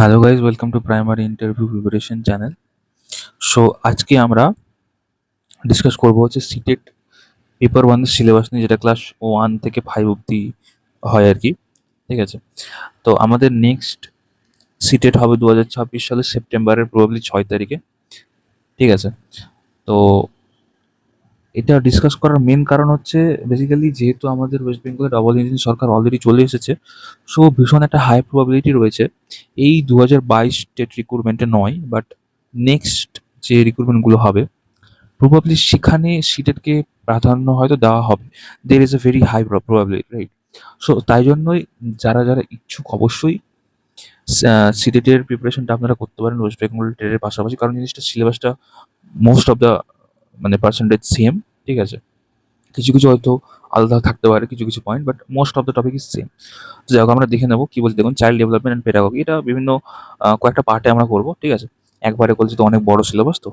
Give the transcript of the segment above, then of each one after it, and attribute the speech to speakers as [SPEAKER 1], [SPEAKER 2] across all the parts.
[SPEAKER 1] Hello guys, welcome to primary interview preparation channel. So আজকে আমরা discuss করব হচ্ছে সিটেট পেপার ওয়ান সিলেবাস নিয়ে, যেটা ক্লাস 1 থেকে 5 অবধি হয় আর কি। ঠিক আছে, তো আমাদের নেক্সট সিটেট হবে 2026 সালের সেপ্টেম্বরের প্রবাবলি 6 তারিখে। ঠিক আছে, তো এটা ডিসকাস করার মেন কারণ হচ্ছে বেসিক্যালি যেহেতু আমাদের ওয়েস্ট বেঙ্গলে ডাবল ইঞ্জিন সরকার অলরেডি চলে এসেছে, সো ভীষণ একটা হাই প্রবাবিলিটি রয়েছে এই 2022 স্টেট রিক্রুটমেন্টে নয়, বাট নেক্সট যে রিক্রুটমেন্টগুলো হবে প্রবাবলি সেখানে সিটেটকে প্রাধান্য হয়তো দেওয়া হবে। There is a very high probability, right? So তাই জন্যই যারা যারা ইচ্ছুক অবশ্যই সিটেটের প্রিপারেশনটা আপনারা করতে পারেন ওয়েস্ট বেঙ্গল টেটের পাশাপাশি, কারণ জিনিসটা সিলেবাসটা মোস্ট অফ দ্য মানে পার্সেন্টেজ সেম। ঠিক আছে, কিছু কিছু হয়তো আলাদা থাকতে পারে কিছু কিছু point, but most of the topic is same. তো যাই হোক, আমরা দেখে নেবো কি বলছি। দেখুন, চাইল্ড ডেভেলপমেন্ট অ্যান্ড পেডাগজি, এটা বিভিন্ন কয়েকটা পার্টে আমরা করবো। ঠিক আছে, একবারে বলছি তো অনেক বড় সিলেবাস, তো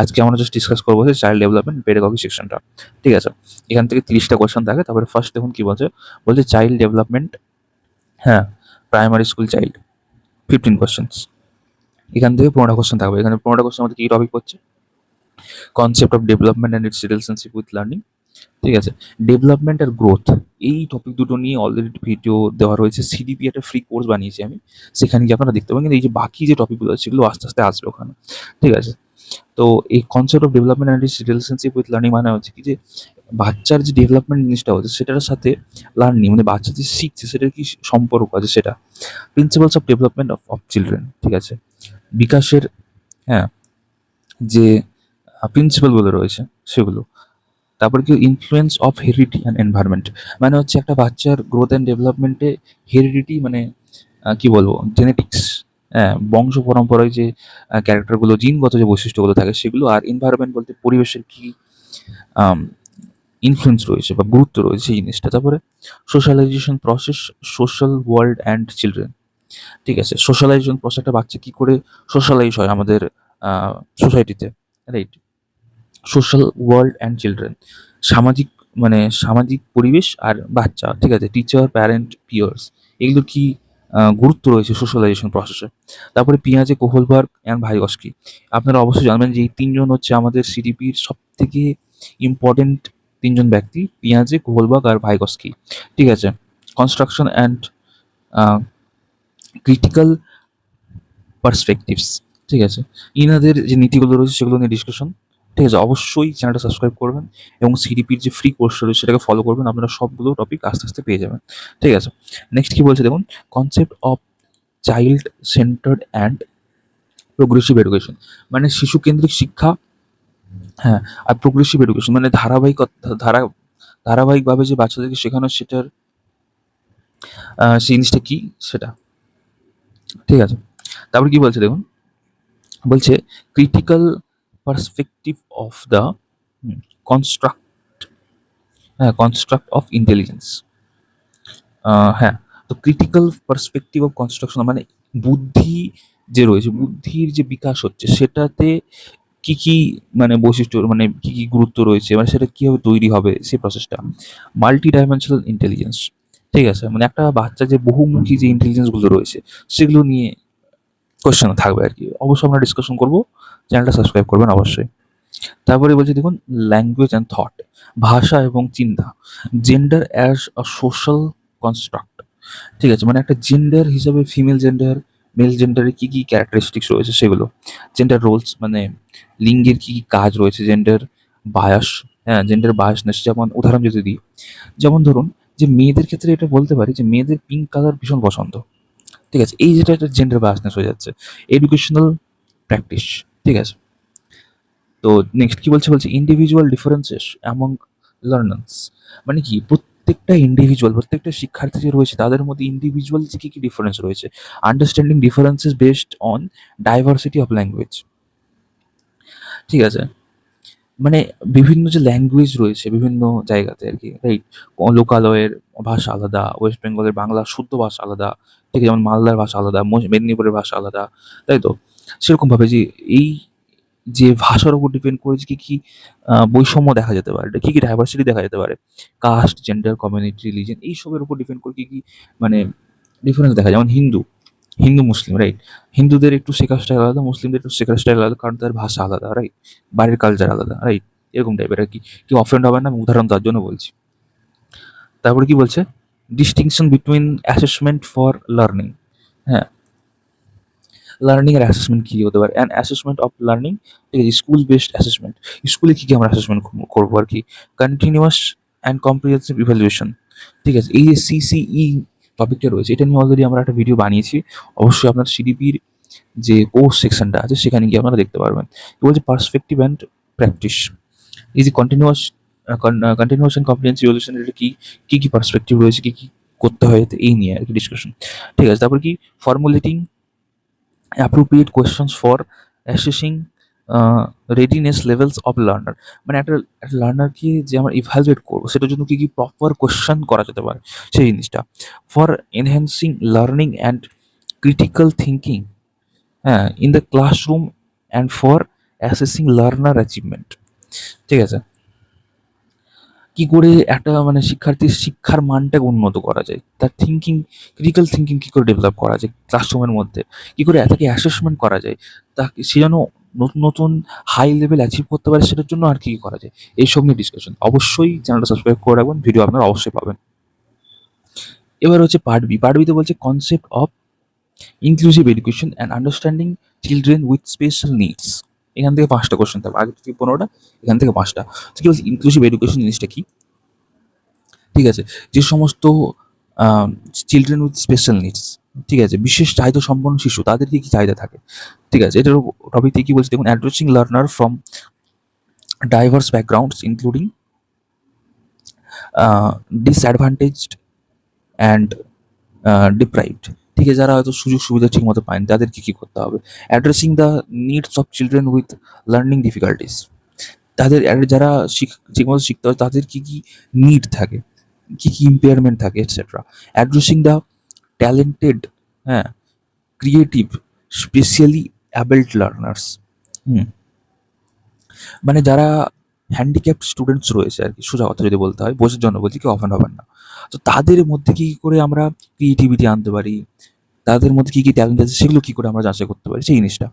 [SPEAKER 1] আজকে আমরা জাস্ট ডিসকাস করবো হচ্ছে চাইল্ড ডেভেলপমেন্ট পেডাগজি সেকশনটা। ঠিক আছে, এখান থেকে 30টা কোয়েশ্চেন থাকে। তারপরে ফার্স্ট দেখুন কি বলছে, বলছে চাইল্ড ডেভেলপমেন্ট, হ্যাঁ, প্রাইমারি স্কুল চাইল্ড, 15 কোয়েশ্চেন্স। এখান থেকে 15টা কোয়েশ্চেন থাকবে। এখানে 15টা কোয়েশ্চেন আমাদের কি টপিক হচ্ছে, concept of development and it's relationship with learning. ঠিক আছে, ডেভেলপমেন্ট আর গ্রোথ, এই টপিক দুটো নিয়ে অলরেডি ভিডিও দেওয়া রয়েছে। সিডিপি একটা ফ্রি কোর্স বানিয়েছি আমি, সেখানে গিয়ে আপনারা দেখতে পাবেন। কিন্তু এই যে বাকি যে টপিকগুলো আছে সেগুলো আস্তে আস্তে আসবে ওখানে। ঠিক আছে, তো এই concept of development and it's relationship with learning মানে হচ্ছে কি, যে বাচ্চার যে ডেভেলপমেন্ট জিনিসটা হচ্ছে সেটার সাথে লার্নিং মানে বাচ্চা যে শিখছে সেটার কি সম্পর্ক আছে সেটা। Principles of development of children, ঠিক আছে, বিকাশের, হ্যাঁ, যে প্রিন্সিপালগুলো রয়েছে সেগুলো। তারপরে কি, influence of heredity and environment, মানে হচ্ছে একটা বাচ্চার গ্রোথ অ্যান্ড ডেভেলপমেন্টে হেরিডিটি মানে কি বলবো, জেনেটিক্স, হ্যাঁ, বংশ পরম্পরায় যে ক্যারেক্টারগুলো, জিনগত যে বৈশিষ্ট্যগুলো থাকে সেগুলো। আর এনভায়রনমেন্ট বলতে পরিবেশের কি ইনফ্লুয়েন্স রয়েছে বা গুরুত্ব রয়েছে সেই জিনিসটা। তারপরে socialisation process, social world and children. ঠিক আছে, সোশ্যালাইজেশন প্রসেস, একটা বাচ্চা কি করে সোশ্যালাইজ হয় আমাদের সোসাইটিতে, right? Social world and children, সামাজিক মানে সামাজিক পরিবেশ আর বাচ্চা। ঠিক আছে, টিচার, প্যারেন্ট, পিয়ার্স, এগুলোর কি গুরুত্ব রয়েছে সোশ্যালাইজেশন প্রসেসে। তারপরে পিঁয়াজে, কোহলবার্গ অ্যান্ড ভাইগস্কি, আপনারা অবশ্যই জানবেন যে এই তিনজন হচ্ছে আমাদের সিডিপির সব থেকে ইম্পর্টেন্ট তিনজন ব্যক্তি, পিঁয়াজে, কোহলবার্গ আর ভাইগস্কি। ঠিক আছে, কনস্ট্রাকশন অ্যান্ড ক্রিটিক্যাল পার্সপেক্টিভস। ঠিক আছে, ইনাদের যে নীতিগুলো রয়েছে সেগুলো নিয়ে ডিসকাশন। ঠিক আছে, অবশ্যই চ্যানেলটা সাবস্ক্রাইব করবেন এবং সিডিপির যে ফ্রি কোর্সটা রয়েছে সেটাকে ফলো করবেন, আপনারা সবগুলো টপিক আস্তে আস্তে পেয়ে যাবেন। ঠিক আছে, নেক্সট কি বলছে দেখুন, concept of child centred and progressive education, মানে শিশু কেন্দ্রিক শিক্ষা, হ্যাঁ, আর প্রোগ্রেসিভ এডুকেশন মানে ধারাবাহিকভাবে যে বাচ্চাদেরকে শেখানো সেটার সেই জিনিসটা কি সেটা। ঠিক আছে, তারপর কি বলছে দেখুন, বলছে critical perspective of the construct, হ্যাঁ, কনস্ট্রাক্ট অফ ইন্টেলিজেন্স। হ্যাঁ, তো ক্রিটিক্যাল পার্সপেক্টিভ অফ কনস্ট্রাকশন মানে বুদ্ধি যে রয়েছে, বুদ্ধির যে বিকাশ হচ্ছে সেটাতে কি কি মানে বৈশিষ্ট্য, মানে কি কি গুরুত্ব রয়েছে, মানে সেটা কিভাবে তৈরি হবে সেই প্রসেসটা। মাল্টি ডাইমেনশনাল ইন্টেলিজেন্স, ঠিক আছে, মানে একটা বাচ্চা যে বহুমুখী যে ইন্টেলিজেন্সগুলো রয়েছে সেগুলো নিয়ে কোয়েশ্চেন থাকবে আর কি। অবশ্যই আমরা ডিসকাশন করবো, চ্যানেলটা সাবস্ক্রাইব করবেন অবশ্যই। তারপরে বলছি দেখুন, ল্যাঙ্গুয়েজ অ্যান্ড থট, ভাষা এবং চিন্তা, gender as a social construct. ঠিক আছে, মানে একটা জেন্ডার হিসাবে ফিমেল জেন্ডার, মেল জেন্ডারের কী কী ক্যারেক্টারিস্টিক্স রয়েছে সেগুলো। জেন্ডার রোলস মানে লিঙ্গের কী কী কাজ রয়েছে, জেন্ডার বায়াস, হ্যাঁ, জেন্ডার বায়াসনেস, যেমন উদাহরণ যদি দিই, যেমন ধরুন যে মেয়েদের ক্ষেত্রে এটা বলতে পারি যে মেয়েদের পিঙ্ক কালার ভীষণ পছন্দ। ঠিক আছে, এই যেটা একটা জেন্ডার বায়াসনেস হয়ে যাচ্ছে। এডুকেশনাল প্র্যাকটিস, ঠিক আছে। তো নেক্সট কি বলছে, বলছে ইন্ডিভিজুয়াল ডিফারেন্সেস অ্যামং লার্নার্স, মানে কি প্রত্যেকটা ইন্ডিভিজুয়াল, প্রত্যেকটা শিক্ষার্থী যে রয়েছে তাদের মধ্যে ইন্ডিভিজুয়াল যে কী কী ডিফারেন্স রয়েছে, understanding differences based on diversity of language. ঠিক আছে, মানে বিভিন্ন যে ল্যাঙ্গুয়েজ রয়েছে বিভিন্ন জায়গাতে আর কি, রাইট? লোকালয়ের ভাষা আলাদা, ওয়েস্ট বেঙ্গলের বাংলা শুদ্ধ ভাষা আলাদা, ঠিক আছে, যেমন মালদার ভাষা আলাদা, মেদিনীপুরের ভাষা আলাদা, তাই তো। সেরকমভাবে যে এই যে ভাষার উপর ডিপেন্ড করে যে কী কী বৈষম্য দেখা যেতে পারে, কী কী ডাইভার্সিটি দেখা যেতে পারে, কাস্ট, জেন্ডার, কমিউনিটি, রিলিজিয়ন, এইসবের উপর ডিপেন্ড করে কী কী মানে ডিফারেন্স দেখা যায়। যেমন হিন্দু হিন্দু মুসলিম, রাইট? হিন্দুদের একটু শেখার স্টাইল আলাদা, মুসলিমদের একটু শেখার স্টাইল আলাদা, কারণ তাদের ভাষা আলাদা, রাইট? বাড়ির কালচার আলাদা, রাইট? এরকম টাইপের আর কি। কেউ অফেন্ড হবে না, আমি উদাহরণ তার জন্য বলছি। তারপরে কি বলছে, distinction between assessment for learning. হ্যাঁ, লার্নিং এর অ্যাসেসমেন্ট কী হতে পারে? অ্যান্ড অ্যাসেসমেন্ট অফ লার্নিং, ঠিক আছে, স্কুল বেসড অ্যাসেসমেন্ট। স্কুলে কী কী আমরা অ্যাসেসমেন্ট করবো আর কি? কন্টিনিউয়াস অ্যান্ড কম্প্রিহেনসিভ ইভ্যালুয়েশন, ঠিক আছে। এই যে সিসিই টপিকটা রয়েছে, এটা নিয়ে অলরেডি আমরা একটা ভিডিও বানিয়েছি, অবশ্যই আপনার সিডিপির যে কোর্স সেকশনটা আছে সেখানে গিয়ে আপনারা দেখতে পারবেন। কি বলছে, পার্সপেক্টিভ অ্যান্ড প্র্যাকটিস। এই যে কন্টিনিউয়াস অ্যান্ড কম্প্রিহেনসিভ ইভ্যালুয়েশন, এটা কী কী পার্সপেক্টিভ রয়েছে, কী কী করতে হয়, তো এই নিয়ে আর কি ডিসকাশন, ঠিক আছে। তারপর কি, formulating appropriate questions for assessing readiness levels of learner। মানে একটা লার্নারকে যে আমরা ইভ্যালুয়েট করবো সেটার জন্য কি কি প্রপার কোয়েশ্চেন করা যেতে পারে সেই জিনিসটা। For enhancing learning and critical thinking, হ্যাঁ, in the classroom and for assessing learner achievement, ঠিক আছে। কি করে একটা মানে শিক্ষার্থীর শিক্ষার মানটাকে উন্নত করা যায়, তার থিঙ্কিং, ক্রিটিক্যাল থিঙ্কিং কী করে ডেভেলপ করা যায় ক্লাসরুমের মধ্যে, কী করে তাকে অ্যাসেসমেন্ট করা যায়, তাকে সে যেন নতুন নতুন হাই লেভেল অ্যাচিভ করতে পারে, সেটার জন্য আর কী করা যায়, এইসব নিয়ে ডিসকাশন। অবশ্যই চ্যানেলটা সাবস্ক্রাইব করে রাখবেন, ভিডিও আপনারা অবশ্যই পাবেন। এবার হচ্ছে পার্ট বি। পার্ট বিতে বলছে concept of inclusive education and understanding children with special needs. এখান থেকে 5টা কোশ্চেন থাকবে, আগে থেকে 15টা, এখান থেকে 5টা। তো কি বলছে, ইনক্লুসিভ এডুকেশন জিনিসটা কি, ঠিক আছে। যে সমস্ত চিলড্রেন উইথ স্পেশাল নিডস, ঠিক আছে, বিশেষ চাহিদা সম্পন্ন শিশু, তাদের কি কি চাহিদা থাকে, ঠিক আছে। এটার টপিক থেকে কি বলছে দেখুন, addressing learner from diverse backgrounds including disadvantaged and deprived, ঠিক আছে, যারা হয়তো সুযোগ সুবিধা ঠিক মতো পায়নি, তাদের কি কি করতে হবে। Addressing the needs of children with learning difficulties, তাদের যারা ঠিকমতো শিখতে হয় তাদের কি কি নিড থাকে, কি কি ইম্পেয়ারমেন্ট থাকে, এটসেট্রা। অ্যাড্রেসিং দ্য ট্যালেন্টেড, হ্যাঁ, ক্রিয়েটিভ, স্পেশালি অ্যাবেল্ড লার্নার্স। মানে যারা হ্যান্ডিক্যাপ্ট স্টুডেন্টস রয়েছে আর কি, সোজা কথা যদি বলতে হয়, বোঝার জন্য বলছি, কেউ অফেন্ড হবেন না। তো তাদের মধ্যে কী করে আমরা ক্রিয়েটিভিটি আনতে পারি, তাদের মধ্যে কী কী ট্যালেন্ট আছে সেগুলো কী করে আমরা যাচাই করতে পারি, সেই জিনিসটা।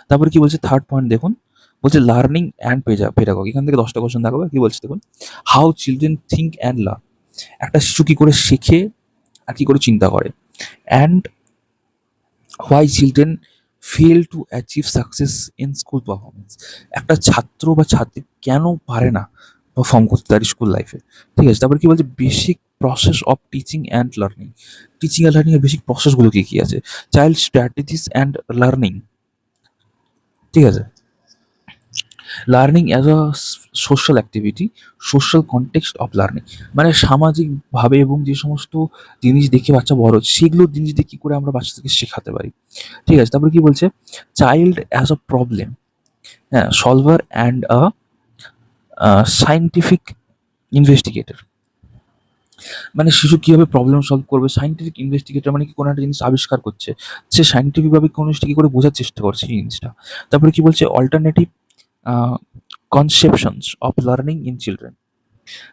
[SPEAKER 1] তারপরে কি বলছে, থার্ড পয়েন্ট দেখুন, বলছে লার্নিং অ্যান্ড পেডাগজি। এখান থেকে 10টা কোশ্চেন থাকবে। কি বলছে দেখুন, how children think and learn. একটা শিশু কী করে শেখে আর কী করে চিন্তা করে। And why children fail to achieve success in school performance. একটা ছাত্র বা ছাত্রী কেন পারে না পারফর্ম করতে তার স্কুল লাইফে, ঠিক আছে। তারপর কি বলছে, basic process of teaching and learning. Teaching and learning এর বেসিক প্রসেসগুলো কী কী আছে। চাইল্ড স্ট্র্যাটেজিস অ্যান্ড লার্নিং, ঠিক আছে। Learning as a social activity, social context of learning, মানে সামাজিকভাবে এবং যে সমস্ত জিনিস দেখে বাচ্চা বড় হচ্ছে সেগুলোর জিনিস দিয়ে কী করে আমরা বাচ্চাদেরকে শেখাতে পারি, ঠিক আছে। তারপরে কি বলছে, চাইল্ড অ্যাজ আ প্রবলেম, হ্যাঁ, solver and a scientific investigator. মানে শিশু কীভাবে প্রবলেম সলভ করবে, সায়েন্টিফিক ইনভেস্টিগেটর মানে কি, কোনো একটা জিনিস আবিষ্কার করছে, সে সায়েন্টিফিকভাবে কোনো জিনিসটা কী করে বোঝার চেষ্টা করছে এই জিনিসটা। তারপরে কি বলছে, alternative conceptions of learning in children,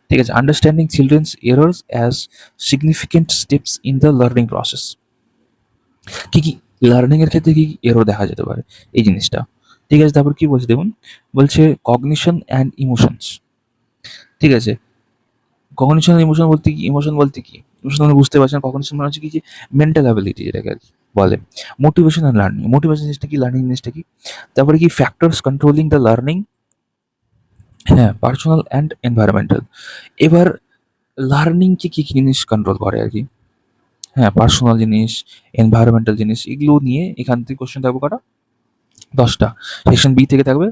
[SPEAKER 1] ঠিক আছে। Understanding children's errors as significant steps in the learning process. কি কি লার্নিং এর ক্ষেত্রে কি এরর দেখা যেতে পারে এই জিনিসটা, ঠিক আছে। তারপর কি বলছে দেখুন, বলছে কগনিশন অ্যান্ড ইমোশনস, ঠিক আছে। কগনিশন আর ইমোশন বলতে কি, ইমোশন বলতে কি, ইমোশন আপনি বুঝতে পারছেন। কগনিশন মানে হচ্ছে কি, যে মেন্টাল অ্যাবিলিটি যেটাকে আর কি বলে। মোটিভেশন অ্যান্ড লার্নিং, মোটিভেশন জিনিসটা কি, লার্নিং জিনিসটা কি। তারপরে কি ফ্যাক্টরস কন্ট্রোলিং দ্য লার্নিং, হ্যাঁ, পার্সোনাল অ্যান্ড এনভায়রনমেন্টাল। এবার লার্নিংকে কী কী জিনিস কন্ট্রোল করে আর কি, হ্যাঁ, পার্সোনাল জিনিস, এনভায়রনমেন্টাল জিনিস, এগুলো নিয়ে এখান থেকে কোশ্চেন থাকবে কটা, 10টা। সেকশন বি থেকে থাকবে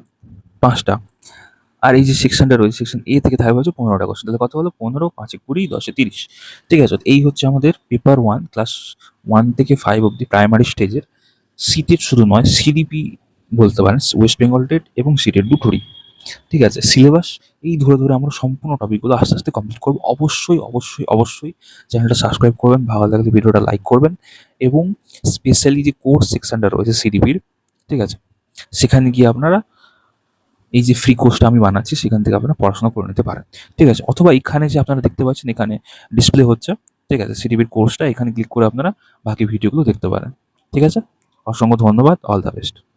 [SPEAKER 1] 5টা, আর এই যে সেকশনটা রয়েছে সেকশন এ থেকে থাকবে হচ্ছে 15টা কোশ্চেন। তাহলে কত হলো, 15, 5, 20, 10, 30, ঠিক আছে। এই হচ্ছে আমাদের পেপার 1, ক্লাস 1 থেকে 5 অব্দি প্রাইমারি স্টেজের সিটেট, শুধু নয় সিডিপি বলতে পারেন, ওয়েস্ট বেঙ্গল টেট এবং সিটেট দুটোরই, ঠিক আছে। সিলেবাস এই ধরে ধরে আমরা সম্পূর্ণ টপিকগুলো আস্তে আস্তে কমপ্লিট করবো। অবশ্যই অবশ্যই অবশ্যই চ্যানেলটা সাবস্ক্রাইব করবেন, ভালো লাগলে ভিডিওটা লাইক করবেন, এবং স্পেশালি যে কোর্স সেকশনটা রয়েছে সিডিপির, ঠিক আছে, সেখানে গিয়ে আপনারা এই যে ফ্রি কোর্সটা আমি বানাচ্ছি সেখান থেকে আপনারা পড়াশোনা করে নিতে পারেন, ঠিক আছে। অথবা এখানে যে আপনারা দেখতে পাচ্ছেন এখানে ডিসপ্লে হচ্ছে, ঠিক আছে, সিডিপির কোর্সটা, এখানে ক্লিক করে আপনারা বাকি ভিডিওগুলো দেখতে পারেন। ঠিক আছে? অসংখ্য ধন্যবাদ। All the best.